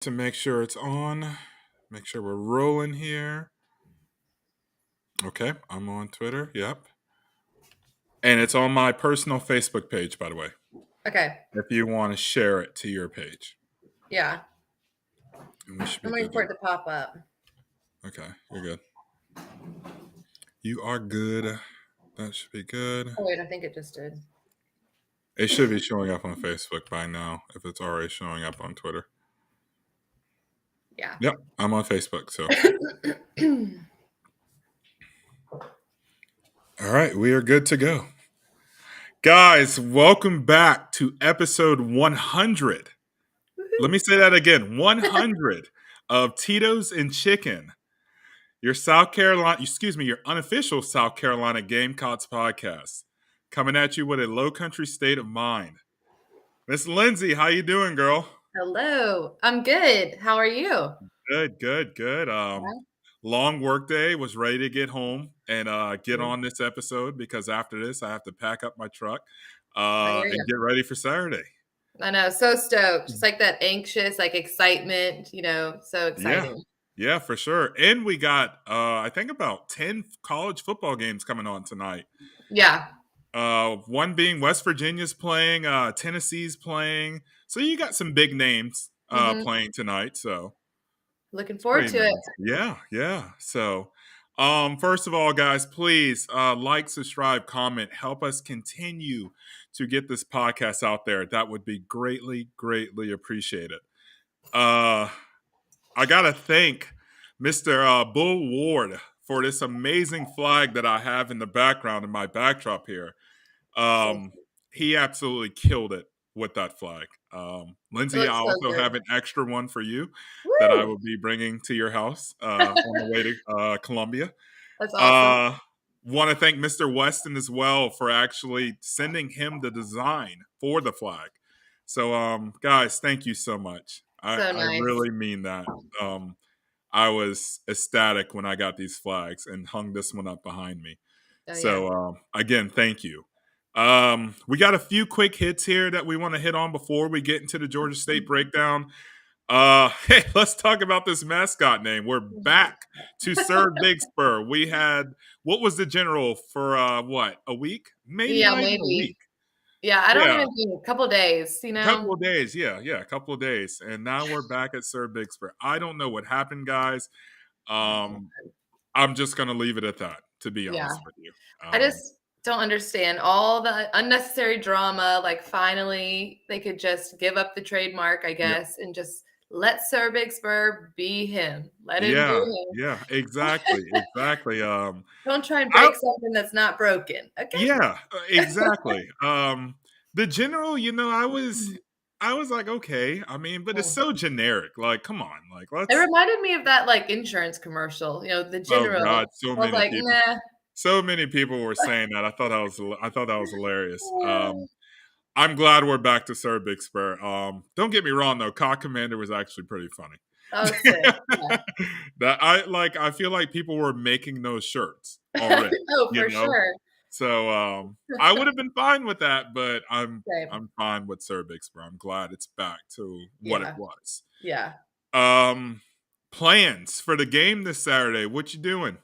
To make sure it's on. Make sure we're rolling here. Okay, I'm on Twitter. Yep. And it's on my personal Facebook page, by the way, Okay. if you want to share it to your page. Yeah. And we should be I'm waiting good for to it to pop up. Okay, you're good. You are good. That should be good. Oh, wait, I think it just did. It should be showing up on Facebook by now if it's already showing up on Twitter. Yeah. Yep, I'm on Facebook, so. All right, we are good to go. Guys, welcome back to episode 100. Let me say that again, 100 of Titos and Chicken, your your unofficial South Carolina Gamecocks podcast, coming at you with a low country state of mind. Miss Lindsay, how you doing, girl? Hello. I'm good. How are you? Good. Yeah. Long work day. Was ready to get home and get Mhm. on this episode because after this, I have to pack up my truck I hear and you. get ready for Saturday. I know. So stoked. Just like that anxious, like excitement, so Yeah, exciting. yeah, for sure. And we got, I think, about 10 college football games coming on tonight. Yeah. One being West Virginia's playing, Tennessee's playing. So you got some big names hmm playing tonight. So Looking it's forward pretty to it. nice. Yeah. So, first of all, guys, please like, subscribe, comment, help us continue to get this podcast out there. That would be greatly appreciated. Uh, I gotta thank Mr. Bull Ward for this amazing flag that I have in the background in my backdrop here. So Um, he absolutely killed it with that flag. it Lindsay, I looks so also good. have an extra one for you that I Woo! will be bringing to your house on the way to Columbia. That's awesome. Uh, Want to thank Mr. Weston as well for actually sending him the design for the flag. So, guys, thank you so much. So I nice. really mean that. I was ecstatic when I got these flags and hung this one up behind me. Oh yeah. So, again, thank you. We got a few quick hits here that we want to hit on before we get into the Georgia State breakdown. Hey, let's talk about this mascot name. We're back to Sir Big Spur. We had what was the general for what, a week? Maybe Yeah, not even a maybe. week. Yeah, I don't Yeah, even think a couple days, a couple of days. Yeah, a couple of days, and now we're back at Sir Big Spur. I don't know what happened, guys. Um, I'm just gonna leave it at that. To be Yeah. honest with you. I just don't understand all the unnecessary drama. Like, finally, they could just give up the trademark, I Yeah, guess, and just let Sir Big Spur be him. Let him do yeah, him. yeah. Exactly. Don't try and I break something that's not broken. Okay. Yeah, exactly. The general, I was like, okay. I mean, but it's Mm. so generic. Like, come on, like It let's. reminded me of that like insurance commercial, the Oh God, general. I was like, nah. so many people were saying that. I thought that was hilarious. I'm glad we're back to Sir Big Spur. Don't get me wrong though, Cock Commander was actually pretty funny. That was sick. Yeah. That I feel like people were making those shirts already, Oh, you for know. sure. So I would have been fine with that, but Same. I'm fine with Sir Big Spur. I'm glad it's back to what it Yeah. was. Yeah. Um, Plans for the game this Saturday. What you doing?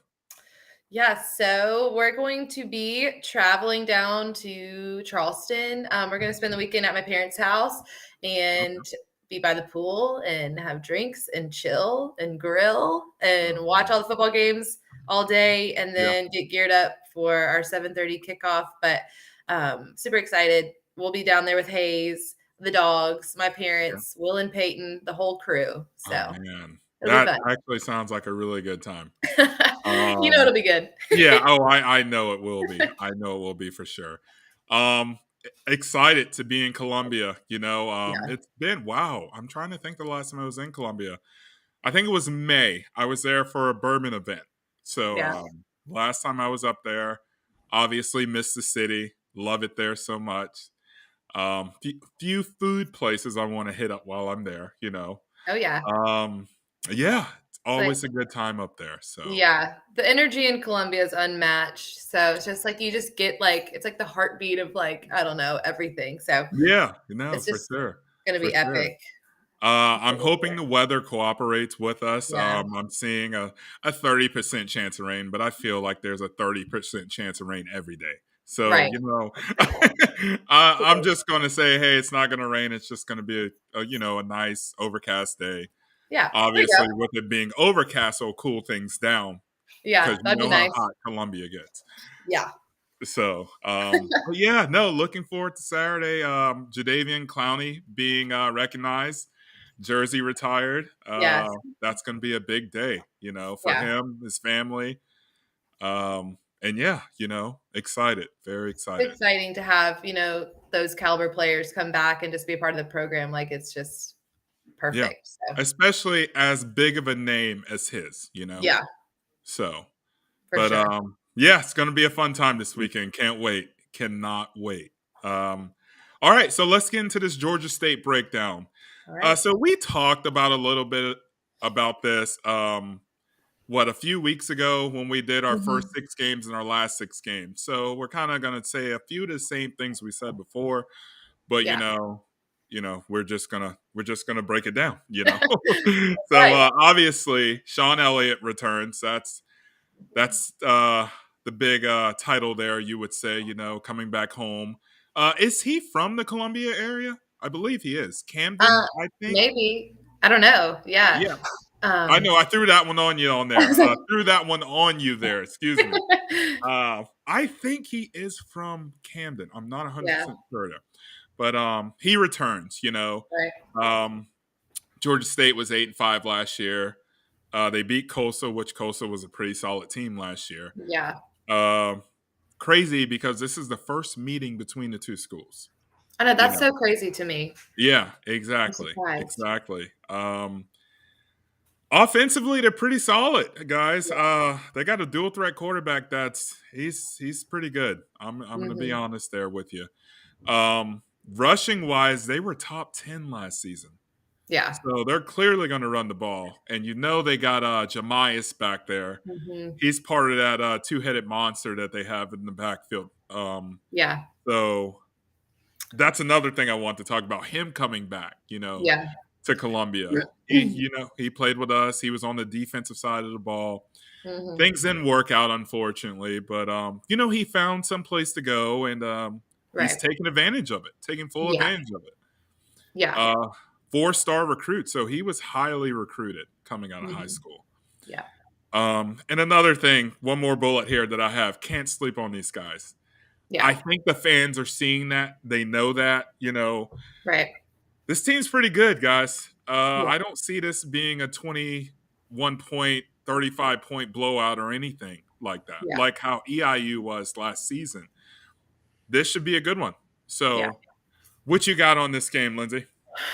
Yeah, so we're going to be traveling down to Charleston. We're going to spend the weekend at my parents' house and Okay. be by the pool and have drinks and chill and grill and Oh, watch all the football games all day and yeah. then get geared up for our 7:30 kickoff. But super excited. We'll be down there with Hayes, the dogs, my Yeah. parents, Will and Peyton, the whole crew. Oh So man, it'll be that fun. actually sounds like a really good time. It'll Um, be good. yeah. Oh, I know it will be. I know it will be for sure. Um, Excited to be in Columbia. Yeah. It's been wow. I'm trying to think the last time I was in Columbia. I think it was May. I was there for a bourbon event. So Yeah. last time I was up there, obviously missed the city. Love it there so much. Few food places I want to hit up while I'm there. Oh, yeah. Um, yeah, it's It's like, always a good time up there. So yeah, the energy in Colombia is unmatched. So it's just like you just get like it's like the heartbeat of like, I don't know, everything. So yeah, it's for just sure, gonna for be sure. epic. I'm hoping the weather cooperates with us. Yeah. I'm seeing a 30% chance of rain, but I feel like there's a 30% chance of rain every day. So, Right. I'm just going to say, hey, it's not going to rain. It's just going to be a nice overcast day. Yeah. There you Obviously, go. with it being overcast, it'll cool things down Yeah. because you That'd be know how nice. hot Columbia gets. Yeah. So, but yeah, no, looking forward to Saturday. Jadeveon Clowney being recognized, jersey retired. Yes. That's going to be a big day, for Yeah. him, his family. And yeah, excited, very excited. Exciting to have, those caliber players come back and just be a part of the program. Like it's just Yeah, perfect. So especially as big of a name as his. yeah, So, for but sure. yeah, it's going to be a fun time this weekend. Can't wait. Cannot wait. Um, all right, so let's get into this Georgia State breakdown. All right. So we talked about a little bit about this, a few weeks ago when we did our first Mhm. 6 games and our last 6 games. So we're kind of going to say a few of the same things we said before, but Yeah. we're just gonna break it down. So Right. obviously Sean Elliott returns. That's the big title there, you would say, coming back home. Is he from the Columbia area? I believe he is. Camden, Uh, I think. maybe. I don't know. Yeah. Yeah. I Um, know I threw that one on you on I there. was like, Threw that one on you there. Excuse me. I think he is from Camden. I'm not yeah. 100% sure there. But he returns. Right. Um, Georgia State was 8-5 last year. They beat Coastal, which Coastal was a pretty solid team last year. Yeah. Uh, Crazy because this is the first meeting between the two schools. I know You that's know. so crazy to me. Yeah, I'm exactly. surprised. Exactly. Offensively, they're pretty solid, guys. Yeah. They got a dual threat quarterback he's pretty good. I'm gonna be Hmm. honest there with you. Rushing wise, they were top 10 last season. Yeah. So they're clearly gonna run the ball. And they got Jameis back there. Hmm. He's part of that two-headed monster that they have in the backfield. Yeah. So that's another thing I want to talk about. Him coming back, Yeah. to Columbia. He played with us. He was on the defensive side of the ball. Hmm. Things didn't work out, unfortunately, but he found some place to go, and he's Right. taking advantage of it, taking full Yeah. advantage of it. Yeah. Uh, 4-star recruit, so he was highly recruited coming out of high Hmm. school. Yeah. And another thing, one more bullet here that I have: can't sleep on these guys. I Yeah. think the fans are seeing that. They know that. Right. This team's pretty good, guys. Yeah. I don't see this being a 21 point, 35-point blowout or anything like that, Yeah. like how EIU was last season. This should be a good one. Yeah. So, what you got on this game, Lindsay?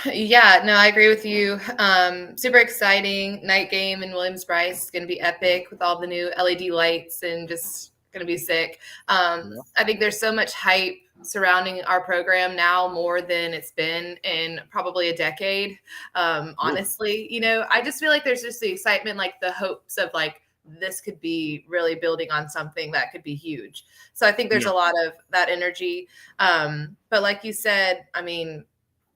Yeah, no, I agree with you. Super exciting night game in Williams Bryce. It's going to be epic with all the new LED lights and just going to be sick. Yeah. I think there's so much hype surrounding our program now more than it's been in probably a decade. Ooh, Honestly, I just feel like there's just the excitement, like the hopes of like this could be really building on something that could be huge. So I think there's yeah, a lot of that energy. But like you said, I mean,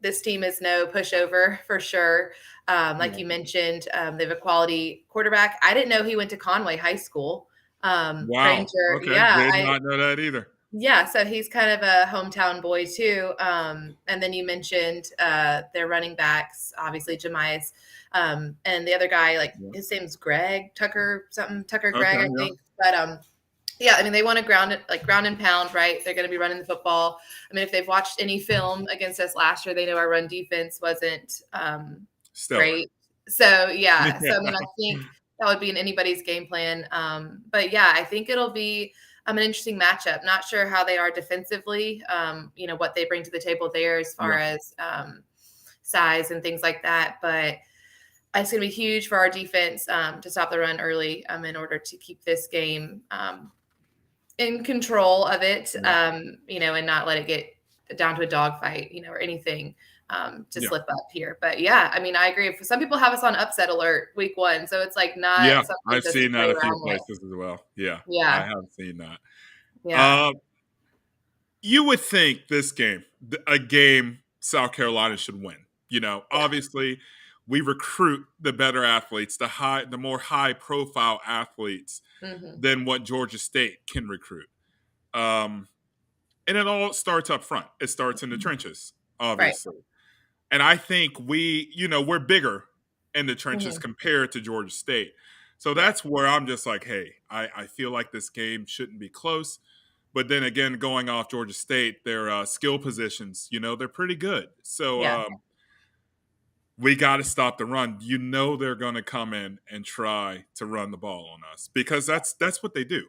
this team is no pushover for sure. Like yeah. you mentioned, they have a quality quarterback. I didn't know he went to Conway High School. Wow. Granger, Okay. yeah, Did not know that either. so he's kind of a hometown boy too. And then you mentioned their running backs, obviously Jemias, and the other guy, like Yeah. his name's Greg Tucker Greg, Okay. I Yeah. think. But yeah, I mean, they want to ground and pound, right? They're going to be running the football. I mean, if they've watched any film against us last year, they know our run defense wasn't Stellar. great. So yeah, Yeah. so I mean, I think that would be in anybody's game plan. But yeah, I think it'll be an interesting matchup. Not sure how they are defensively. What they bring to the table there as far Yeah. as size and things like that, but it's going to be huge for our defense to stop the run early in order to keep this game in control of it, Yeah. and not let it get down to a dogfight, or anything to Yeah. slip up here. But yeah, I mean, I agree. Some people have us on upset alert week 1, so it's like Yeah. not something I've just to seen play that a few around with. places as well. Yeah. I Yeah, have seen that. yeah, Uh, you would think this game, a game South Carolina should win. Yeah. Obviously we recruit the better athletes, the more high profile athletes Hmm. than what Georgia State can recruit. Um, and it all starts up front. It starts in the trenches, Right. obviously. And I think we're bigger in the trenches Hmm. compared to Georgia State. So Yeah. that's where I'm just like, hey, I feel like this game shouldn't be close. But then again, going off Georgia State, their skill positions, they're pretty good. So Yeah. we got to stop the run. They're going to come in and try to run the ball on us because that's what they do.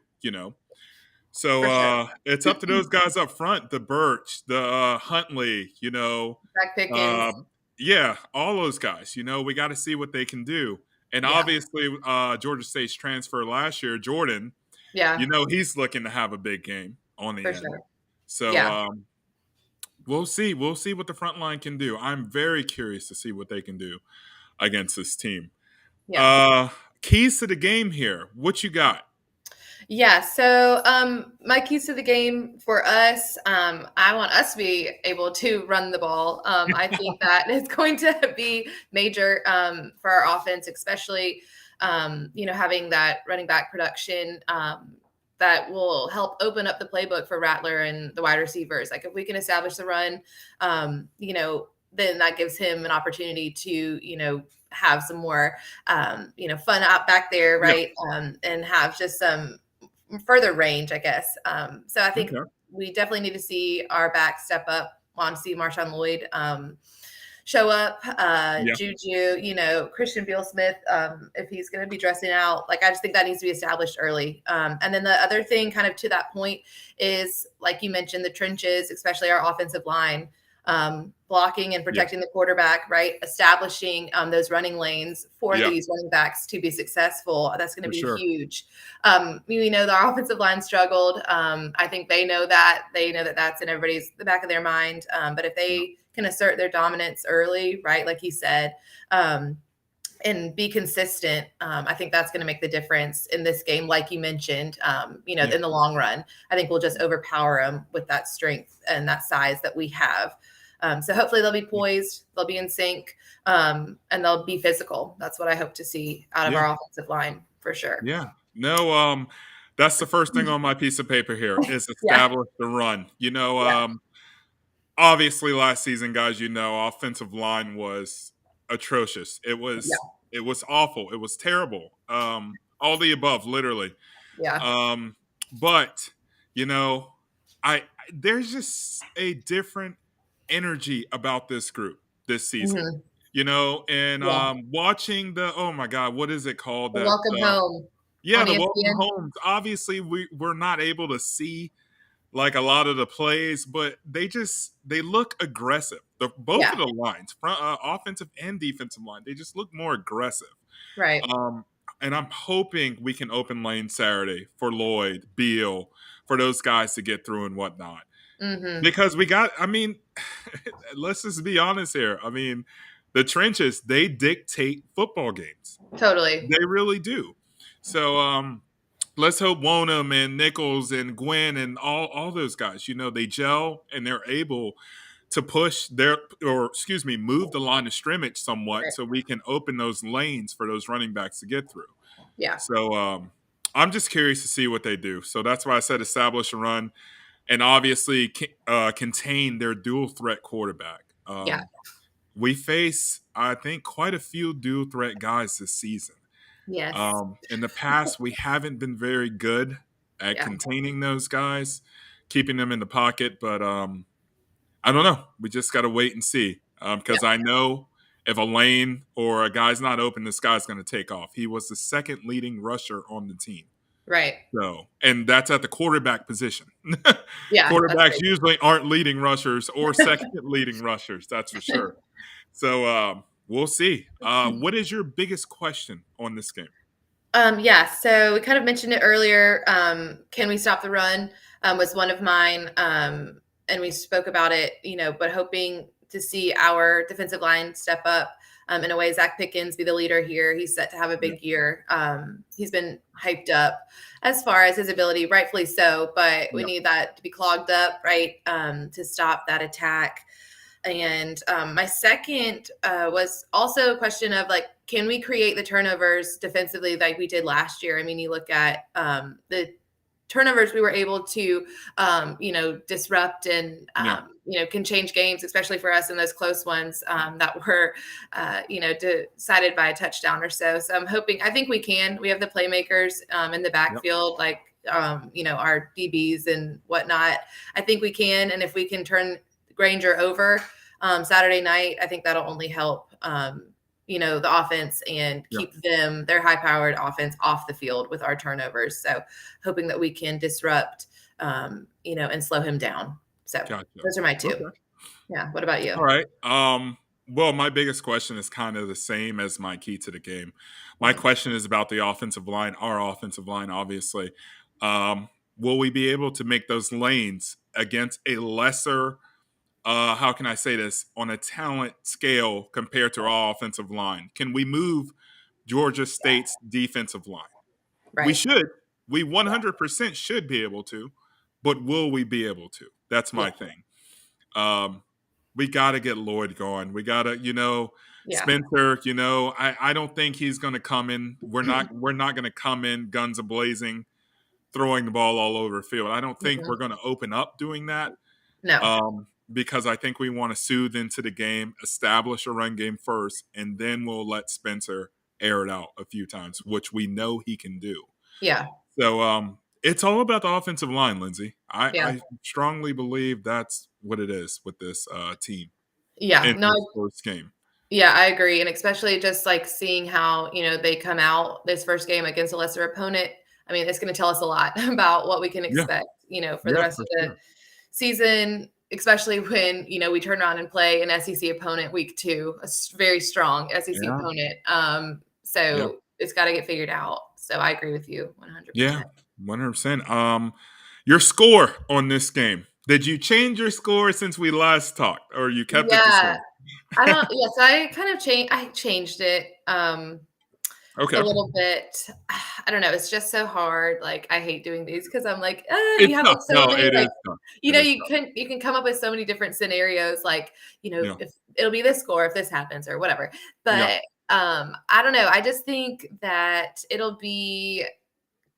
So For sure. it's up to those guys up front, the Birch, the Huntley, Zach uh, Pickens. yeah, all those guys. We got to see what they can do. And Yeah. obviously, Georgia State's transfer last year, Jordan, Yeah. he's looking to have a big game on the For end. sure. So Yeah. we'll see. We'll see what the front line can do. I'm very curious to see what they can do against this team. Yeah. Uh, keys to the game here. What you got? Yeah. So, my keys to the game for us, I want us to be able to run the ball. I think that is going to be major for our offense, especially, having that running back production. That will help open up the playbook for Rattler and the wide receivers. Like if we can establish the run, then that gives him an opportunity to, have some more, fun out back there, Yeah. right? And have just some further range, I guess. So I think Okay. we definitely need to see our back step up. Want to see Marshawn Lloyd show up, Yeah. Juju, Christian Beal Smith, if he's going to be dressing out. Like, I just think that needs to be established early. And then the other thing, kind of to that point, is like you mentioned, the trenches, especially our offensive line. Blocking and Yeah. protecting the quarterback, right? Establishing those running lanes for Yeah. these running backs to be successful. That's going to For be sure. huge. We know our offensive line struggled. I think they know that. They know that that's in the back of their mind. But if Yeah. they can assert their dominance early, right, like he said, and be consistent, I think that's going to make the difference in this game. Like you mentioned, Yeah. in the long run, I think we'll just overpower them with that strength and that size that we have. So hopefully they'll be poised, they'll be in sync, and they'll be physical. That's what I hope to see out of Yeah. our offensive line for sure. Yeah. No, that's the first thing on my piece of paper here is Yeah, establish the run. yeah, Obviously last season, guys, offensive line was atrocious. yeah, It was awful. It was terrible. All the above, literally. yeah. Um, but you know, I there's just a different energy about this group this season. Hmm. And Yeah. watching oh my god, what is it called? The That welcome home yeah, on the welcome ESPN. homes. Obviously, we're not able to see like a lot of the plays, but they look aggressive. Both of Yeah, the lines, front offensive and defensive line, they just look more aggressive. right. Um, and I'm hoping we can open lane Saturday for Lloyd, Beal, for those guys to get through and whatnot. Hmm. Because I mean, let's just be honest here. I mean, the trenches, they dictate football games. Totally. They really do. So let's hope Wonham and Nichols and Gwynn and all those guys, they gel and they're able to move the line of scrimmage somewhat Right. so we can open those lanes for those running backs to get through. Yeah, So I'm just curious to see what they do. So that's why I said establish a run and obviously contain their dual threat quarterback. yeah, We face, I think, quite a few dual threat guys this season. yes, In the past, we haven't been very good at yeah, containing those guys, keeping them in the pocket. But I don't know. We just got to wait and see. yeah, Because I know if a lane or a guy's not open, this guy's going to take off. He was the second leading rusher on the team. right. So, and that's at the quarterback position. Yeah, that's Quarterbacks great. usually aren't leading rushers or second leading rushers. That's for sure. So we'll see. What is your biggest question on this game? Yeah, so we kind of mentioned it earlier. Can we stop the run? Was one of mine. And we spoke about it, but hoping to see our defensive line step up. In a way, Zach Pickens be the leader here. He's set to have a Yeah. big year. He's been hyped up as far as his ability, rightfully so, but we Yeah. need that to be clogged up, right? To stop that attack. And my second was also a question of like, can we create the turnovers defensively like we did last year? I mean, you look at the turnovers we were able to, disrupt and, Yeah. can change games, especially for us in those close ones that were, decided by a touchdown or so. So I think we can. We have the playmakers in the Yep. backfield, like, our DBs and whatnot. I think we can. And if we can turn Granger over Saturday night, I think that'll only help. The offense and Yep. keep their high powered offense off the field with our turnovers. So hoping that we can disrupt, and slow him down. So Gotcha. those are my two. Okay. Yeah. What about you? All right. Well, my biggest question is kind of the same as my key to the game. My question is about the offensive line, our offensive line, obviously. Will we be able to make those lanes against a lesser, how can I say this, on a talent scale compared to our offensive line? Can we move Georgia State's defensive line? We Right. should. We 100% should be able to, but will we be able to? That's my thing. We got to get Lloyd going. We got to, Yeah. Spencer, I don't think he's going to come in. We're not going to come in guns a-blazing, throwing the ball all over the field. I don't think we're going to open up doing that. No. Because I think we want to soothe into the game, establish a run game first, and then we'll let Spencer air it out a few times, which we know he can do. Yeah. So it's all about the offensive line, Lindsay. Yeah. I strongly believe that's what it is with this team Yeah. in No. this first game. Yeah, I agree. And especially just like seeing how, they come out this first game against a lesser opponent. I mean, it's going to tell us a lot about what we can expect, for the rest of the season, especially when, we turn around and play an SEC opponent week 2, a very strong SEC opponent. So it's got to get figured out. So I agree with you 100%. Yeah, 100%. Your score on this game. Did you change your score since we last talked, or you kept it the same? I don't. Yes, I kind of changed. I changed it Okay. a little bit. I don't know. It's just so hard. Like I hate doing these because I'm like, It's you have tough. like so No, many it like, is tough. It is tough. you can come up with so many different scenarios. Like Yeah. if it'll be this score if this happens or whatever. Yeah. But I don't know. I just think that it'll be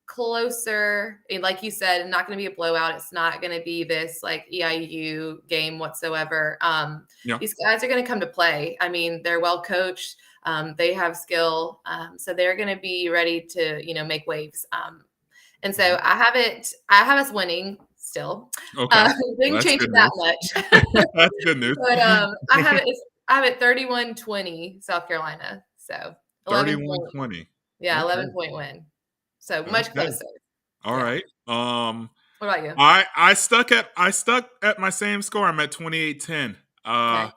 closer. And like you said, not going to be a blowout. It's not going to be this like EIU game whatsoever. Yeah. These guys are going to come to play. I mean, they're well coached. They have skill. So they're going to be ready to, make waves. And so I have us winning still. Okay. Didn't change it that much. That's good news. But I have it 31-20 South Carolina. So 31-20. Yeah, Okay. 11-point win. So much closer. All right. What about you? I stuck at my same score. I'm at 28-10. Okay.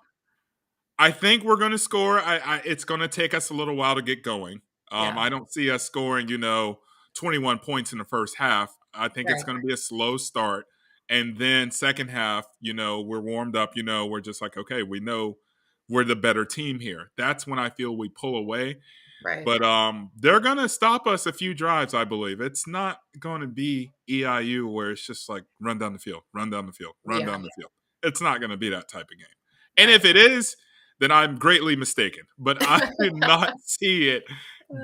I think we're going to score. It's going to take us a little while to get going. I don't see us scoring, 21 points in the first half. I think it's going to be a slow start. And then second half, we're warmed up, we're just like, okay, we know we're the better team here. That's when I feel we pull away. Right. But they're going to stop us a few drives, I believe. It's not going to be EIU where it's just like run down the field, run down the field, run down the field. It's not going to be that type of game. And if it is, then I'm greatly mistaken. But I do not see it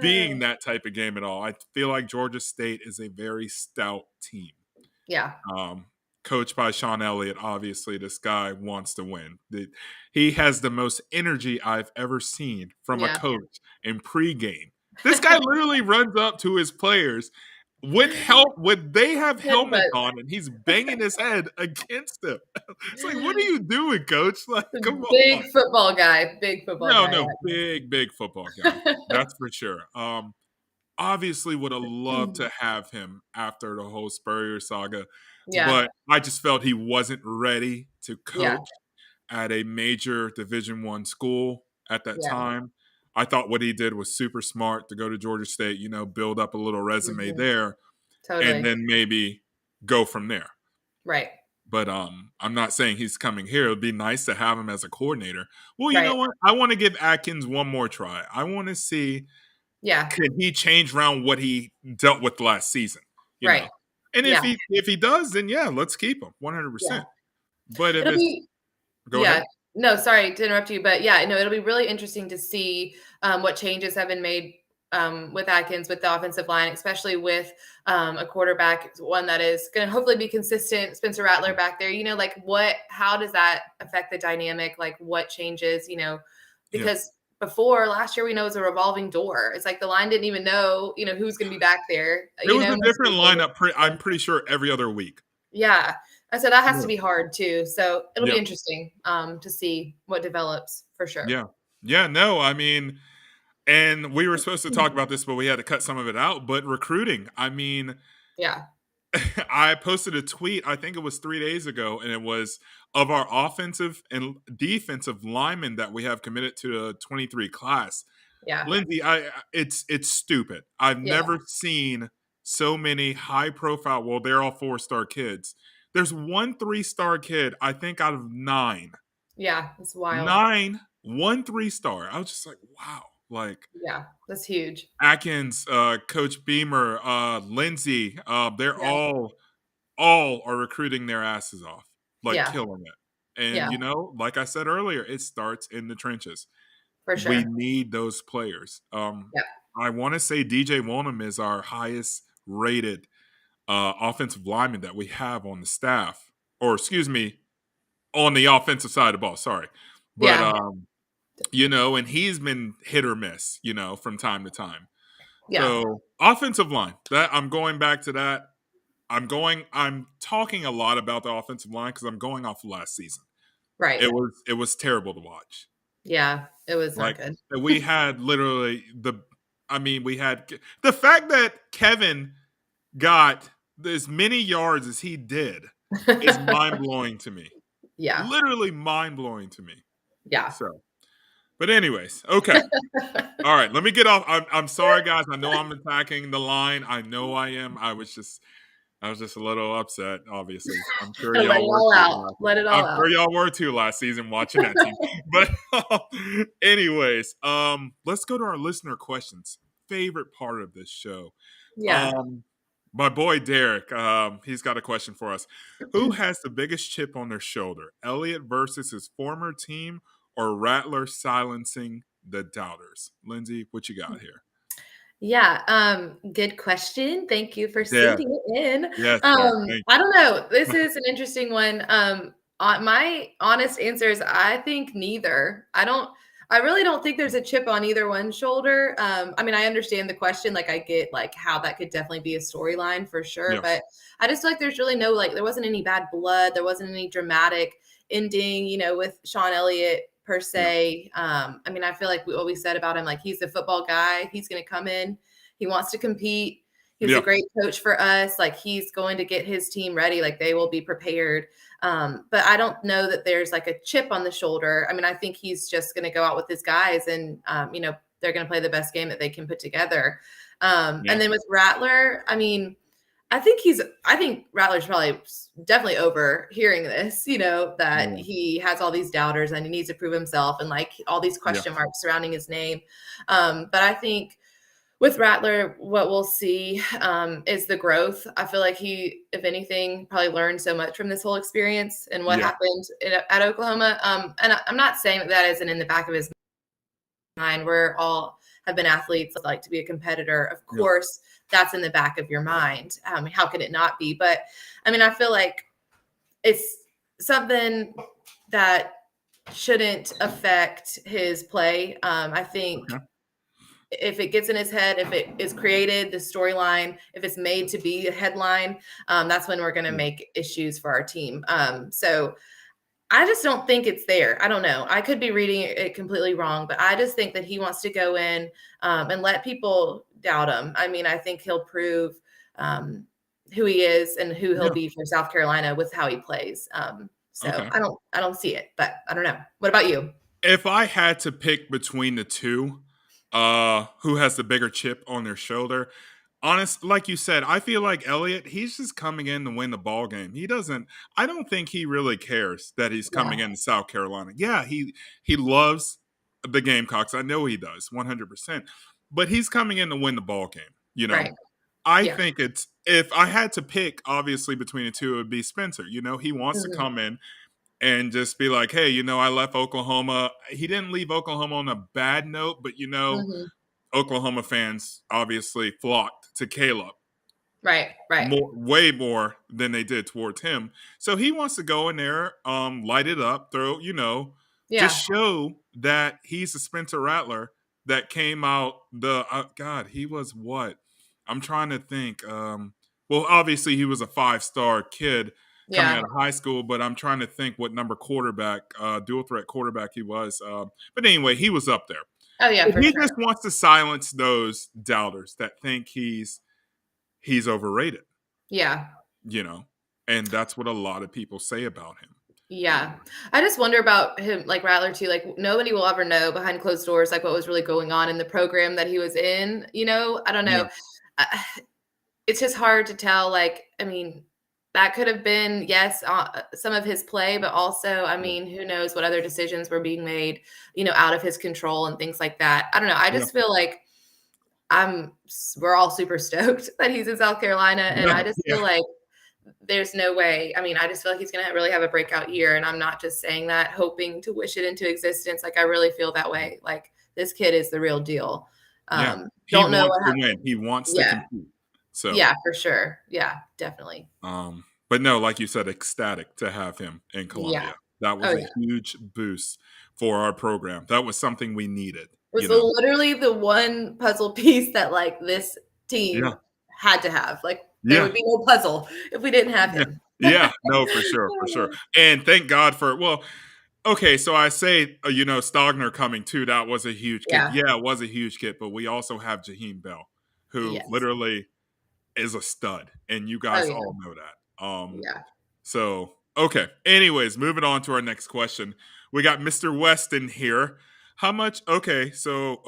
being that type of game at all. I feel like Georgia State is a very stout team. Yeah. Coached by Sean Elliott, obviously, this guy wants to win. He has the most energy I've ever seen from a coach in pregame. This guy literally runs up to his players with help. Would they have helmets on, and he's banging his head against them? It's like, what are you doing, coach? Like, come on. Big football guy. Big football guy. No, big football guy. That's for sure. Obviously would have loved to have him after the whole Spurrier saga. Yeah. But I just felt he wasn't ready to coach at a major Division I school at that time. I thought what he did was super smart to go to Georgia State, build up a little resume there, and then maybe go from there. Right. But I'm not saying he's coming here. It would be nice to have him as a coordinator. Well, you know what? I want to give Atkins one more try. I want to see could he change around what he dealt with last season. You know? And if he does, then let's keep him 100%. But if go ahead. No, sorry to interrupt you, but yeah, no, it'll be really interesting to see what changes have been made with Atkins, with the offensive line, especially with a quarterback, one that is going to hopefully be consistent. Spencer Rattler back there, like how does that affect the dynamic? Like what changes, Yeah. because before last year, we know it was a revolving door. It's like the line didn't even know, who's going to be back there, It was a no different stakeholders. lineup, I'm pretty sure, every other week. Yeah. I said that has to Yeah. be hard too. So it'll be Yeah. interesting to see what develops for sure. Yeah. Yeah, no, I mean, and we were supposed to talk about this, but we had to cut some of it out, but recruiting, I mean, Yeah. I posted a tweet, I think it was 3 days ago, and it was of our offensive and defensive linemen that we have committed to the 23 class. Yeah. Lindsay, it's stupid. I've Yeah. never seen so many high profile, well, they're all 4-star kids. There's one 3-star kid, I think out of 9. Yeah. It's wild. 9, one 3-star. I was just like, wow. Like Yeah. That's huge. Atkins, Coach Beamer, Lindsay, they're Yeah. all are recruiting their asses off, like Yeah. killing it. And Yeah. like I said earlier, it starts in the trenches. For We sure. need those players. Yeah. I want to say DJ Wonham is our highest rated offensive lineman that we have on the staff, or excuse me, on the offensive side of the ball. Sorry, but Yeah. and he's been hit or miss, from time to time. Yeah. So offensive line, that I'm going back to that. I'm talking a lot about the offensive line because I'm going off of last season. Right. It was terrible to watch. Yeah. It was not Like good. we had literally we had the fact that Kevin got as many yards as he did is mind blowing to me. Yeah. Literally mind blowing to me. Yeah. So, but anyways, okay. All right, let me get off. I'm sorry, guys. I know I'm attacking the line. I know I am. I was just a little upset. Obviously, I'm sure Let y'all it were all too. out. Let it I'm all out. sure y'all were too last season watching that team. But anyways, let's go to our listener questions. Favorite part of this show. Yeah. Um, my boy Derek, he's got a question for us. Who has the biggest chip on their shoulder? Elliott versus his former team, or Rattler silencing the doubters? Lindsay, what you got here? Yeah, good question. Thank you for Yeah. sending it in. Yes, sir. Thank I don't know. This is an interesting one. My honest answer is I think neither. I really don't think there's a chip on either one's shoulder. I mean, I understand the question. Like, I get like how that could definitely be a storyline for sure, you. but I just feel like there's really no like there wasn't any bad blood. There wasn't any dramatic ending, with Sean Elliott per Yeah. se. I mean, I feel like what we said about him, like he's a football guy. He's going to come in. He wants to compete. He was Yeah. a great coach for us. Like he's going to get his team ready. Like they will be prepared. But I don't know that there's like a chip on the shoulder. I mean, I think he's just going to go out with his guys and, they're going to play the best game that they can put together. Yeah. And then with Rattler, I mean, I think Rattler's probably definitely over hearing this, that Yeah. he has all these doubters and he needs to prove himself and like all these question marks surrounding his name. But I think with Rattler, what we'll see is the growth. I feel like he, if anything, probably learned so much from this whole experience and what Yeah. happened at Oklahoma. And I'm not saying that isn't in the back of his mind. We're all have been athletes that like to be a competitor. Of Yeah. course, that's in the back of your mind. How could it not be? But I mean, I feel like it's something that shouldn't affect his play. I think Okay. if it gets in his head, if it is created, the storyline, if it's made to be a headline, that's when we're going to Yeah. make issues for our team. So I just don't think it's there. I don't know. I could be reading it completely wrong, but I just think that he wants to go in and let people doubt him. I mean, I think he'll prove who he is and who he'll Yeah. be for South Carolina with how he plays. So Okay. I don't see it, but I don't know. What about you? If I had to pick between the two, who has the bigger chip on their shoulder? Like you said, I feel like Elliott, he's just coming in to win the ball game. I don't think he really cares that he's coming Yeah, into South Carolina. Yeah, he loves the Gamecocks. I know he does, 100%. But he's coming in to win the ball game. right. I Yeah. think if I had to pick, obviously, between the two, it would be Spencer. He wants to Mhm. come in. and just be like, hey, I left Oklahoma. He didn't leave Oklahoma on a bad note, but Mhm. Oklahoma fans obviously flocked to Caleb Right, right. way more than they did towards him. So he wants to go in there, light it up, throw, just Yeah, show that he's a Spencer Rattler that came out God, he was what? I'm trying to think. Well, obviously he was a 5-star kid coming out yeah. of high school, but I'm trying to think what number quarterback, dual threat quarterback he was. But anyway, he was up there. Oh, yeah, But for he sure. just wants to silence those doubters that think he's overrated, Yeah. you know, and that's what a lot of people say about him. Yeah. I just wonder about him, like Rattler too. Like nobody will ever know behind closed doors, like what was really going on in the program that he was in. I don't Yeah, know. I, it's just hard to tell. Like, I mean, that could have been, yes, some of his play, but also, I yeah, mean, who knows what other decisions were being made, out of his control and things like that. I don't know. I yeah, just feel like we're all super stoked that he's in South Carolina. And yeah, I just yeah, feel like there's no way. I mean, I just feel like he's going to really have a breakout year. And I'm not just saying that, hoping to wish it into existence. Like, I really feel that way. Like, this kid is the real deal. yeah. He Don't know wants what to happened. win. He wants to Yeah. compete. So, Yeah, for sure. Yeah, definitely. but no, like you said, ecstatic to have him in Yeah. Columbia. That Oh, was a yeah. huge boost for our program. That was something we needed, It was literally the one puzzle piece that, like, this team Yeah, had to have. Like, there yeah, would be no puzzle if we didn't have yeah, him. yeah. No, for sure, for sure. And thank God for okay, so I say, Stogner coming too. That was a huge kick. Yeah. Yeah, it was a huge kick, but we also have Jaheim Bell, who Yes. literally is a stud, and you Oh, guys yeah. all know that. Yeah. So okay. Anyways, moving on to our next question. We got Mr. Weston here. How much? Okay, so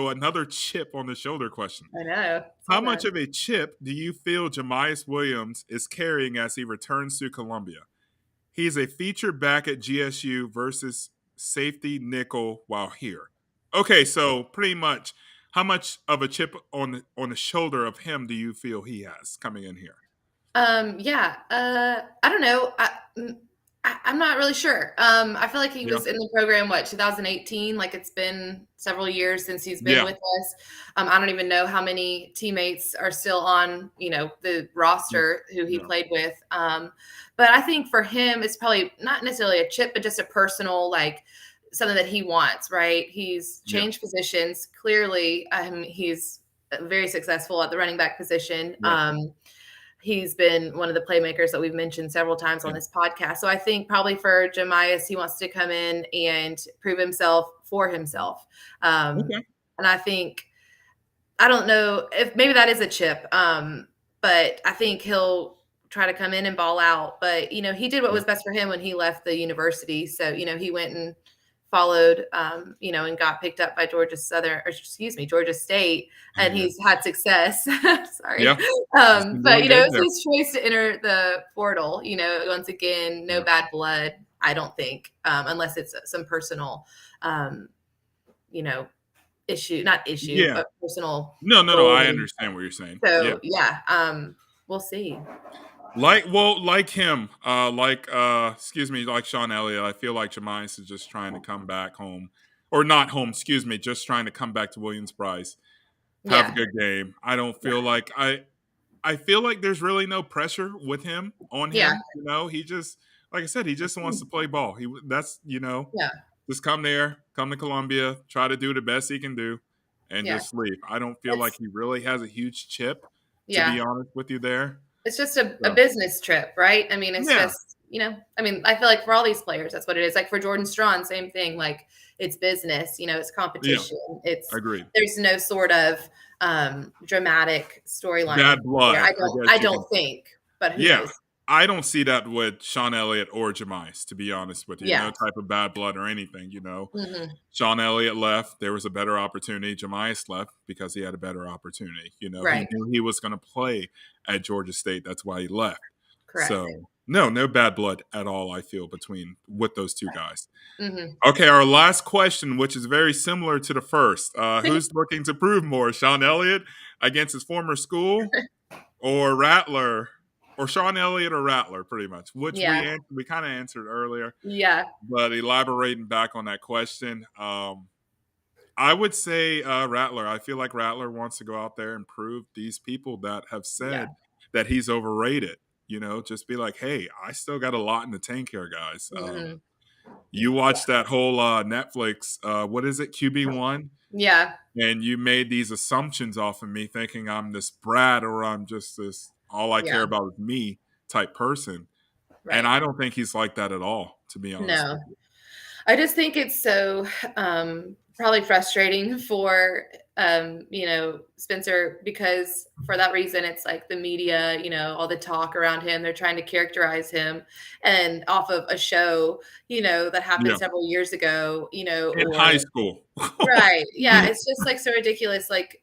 another chip on the shoulder question. I know. How Saw much that. of a chip do you feel Jameis Williams is carrying as he returns to Columbia? He's a feature back at GSU versus safety nickel while here. Okay, so pretty much, how much of a chip on the shoulder of him do you feel he has coming in here? Yeah, I don't know. I'm not really sure. I feel like he Yeah, was in the program, what, 2018? Like it's been several years since he's been yeah, with us. I don't even know how many teammates are still on, the yeah, roster who he yeah, played with. But I think for him, it's probably not necessarily a chip, but just a personal, like something that he wants, right? He's yeah, changed positions. Clearly, he's very successful at the running back position. yeah, He's been one of the playmakers that we've mentioned several times on yeah. this podcast. So I think probably for Jemias, he wants to come in and prove himself for himself. Um, Okay. and I think, I don't know if maybe that is a chip, but I think he'll try to come in and ball out. But, he did what Yeah, was best for him when he left the university. So, he went and followed, and got picked up by Georgia State, and yeah, he's had success. Sorry. yeah. He's been But, doing good it's there. his choice to enter the portal, once again, no Yeah, bad blood, I don't think, unless it's some personal, um, you know, not issue, yeah. but personal No, no, no. goal. I understand what you're saying. Yeah. So yeah, we'll see. Like him, excuse me, like Sean Elliott, I feel like Jemias is just trying to come back home, or not home, excuse me, just trying to come back to Williams-Brice, have a Yeah, good game. I don't yeah, feel like I feel like there's really no pressure with him on yeah, him. He just, like I said, he just wants to play ball. That's yeah. just come there, come to Columbia, try to do the best he can do, and Yeah. just leave. I don't feel like It's he really has a huge chip, to be yeah. honest with you there. It's just a So business trip, right? I mean, it's yeah, just, I mean, I feel like for all these players, that's what it is. Like for Jordan Strawn, same thing. Like it's business, it's yeah, competition. agreed. There's no sort of dramatic storyline Bad there. blood, I I guess you can don't think, but who yeah. knows? I don't see that with Sean Elliott or Jemice, to be honest with you. No Yeah. type of bad blood or anything. Hmm. Sean Elliott left. There was a better opportunity. Jemice left because he had a better opportunity. He Right. knew he was going to play at Georgia State. That's why he left. Correct. So, no bad blood at all, I feel, with those two guys. Hmm. Okay, our last question, which is very similar to the first. Who's looking to prove more, Sean Elliott against his former school, or Rattler, or Sean Elliott or Rattler, pretty much, which Yeah. we kind of answered earlier. Yeah. But elaborating back on that question, I would say Rattler. I feel like Rattler wants to go out there and prove these people that have Yeah. said that he's overrated. Just be like, hey, I still got a lot in the tank here, guys. Mhm. You watched that whole Netflix, what is it, QB1? Yeah. And you made these assumptions off of me thinking I'm this brat or I'm just this all I Yeah. care about is me type person. And Right. I don't think he's like that at all, to be honest No. with you. I just think it's so probably frustrating for Spencer, because for that reason it's like the media, all the talk around him, they're trying to characterize him and off of a show, that happened Yeah. several years ago, In or high school. right. Yeah, it's just like so ridiculous. Like,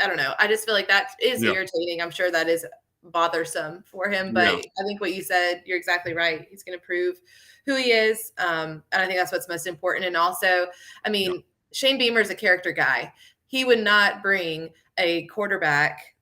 I don't know. I just feel like that is Yeah. irritating. I'm sure that is bothersome for him, but Yeah. I think what you said, you're exactly right. He's going to prove who he is. And I think that's what's most important. And also, I mean, Yeah. Shane Beamer is a character guy. He would not bring a quarterback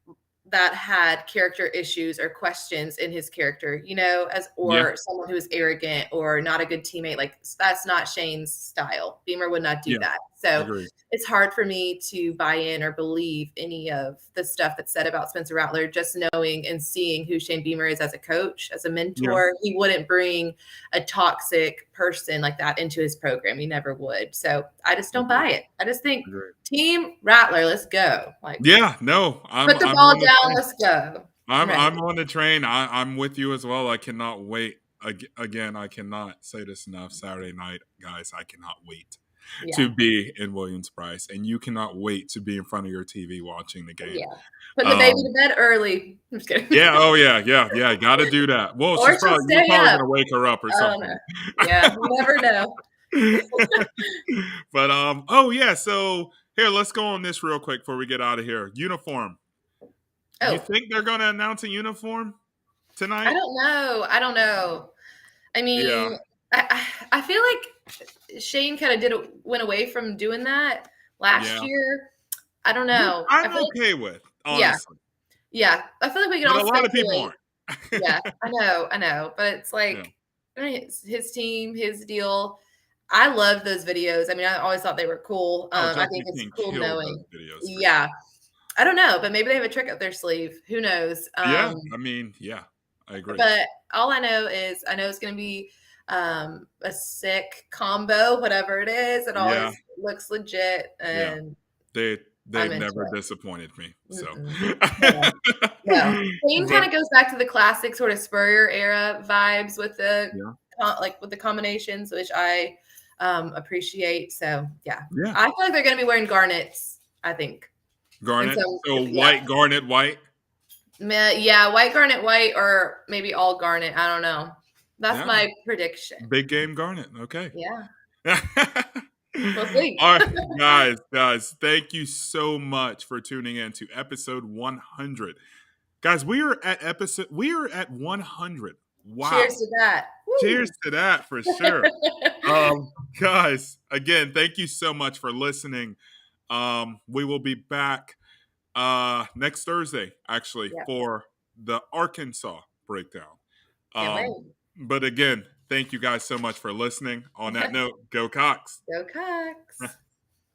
that had character issues or questions in his character, Yeah. or someone who is arrogant or not a good teammate. Like, that's not Shane's style. Beamer would not do Yeah. that. So Agreed. it's hard for me to buy in or believe any of the stuff that's said about Spencer Rattler, just knowing and seeing who Shane Beamer is as a coach, as a mentor. He wouldn't bring a toxic person like that into his program. He never would. So I just don't buy it. I just think Agreed. Team Rattler, let's go. Like, Yeah, no, put the ball down, let's go. I'm Right. on the train. I'm with you as well. I cannot wait. Again, I cannot say this enough. Saturday night, guys, I cannot wait to be in Williams-Brice, and you cannot wait to be in front of your TV watching the game. Yeah. Putting the baby to bed early. I'm just kidding. Yeah. Oh yeah. Got to do that. Well, Or you're she'll probably stay up. gonna wake her up or I don't something. know. Yeah, you never know. But oh yeah. So here, let's go on this real quick before we get out of here. Uniform. You Oh, think they're going to announce a uniform tonight? I don't know. I mean, Yeah. I feel like Shane kind of went away from doing that last year. I don't know. I'm I feel okay with, yeah, honestly. yeah. I feel like we can But all a lot of people speculate. aren't. Yeah, I know. But it's like, Yeah. I mean, it's his team, his deal. I love those videos. I mean, I always thought they were cool. Oh, I Justin think it's King cool killed those knowing. videos. Yeah. Sure. I don't know, but maybe they have a trick up their sleeve. Who knows? Yeah. I mean, yeah, I agree. But all I know is I know it's going to be a sick combo, whatever it is. It always looks legit, and they've I'm never into it. disappointed me. So No. Shane kind of goes back to the classic sort of Spurrier era vibes with the with the combinations, which I appreciate. So yeah, I feel like they're going to be wearing garnets. I think garnet. So white garnet white. Yeah, white garnet white, or maybe all garnet. I don't know. That's my prediction. Big game garnet. Okay. Yeah. We'll see. All right, guys, thank you so much for tuning in to episode 100. Guys, we are at 100. Wow. Cheers to that. Woo. Cheers to that for sure. Guys, again, thank you so much for listening. We will be back next Thursday, actually, for the Arkansas breakdown. But again, thank you guys so much for listening. On that note, go Cox. Go Cox.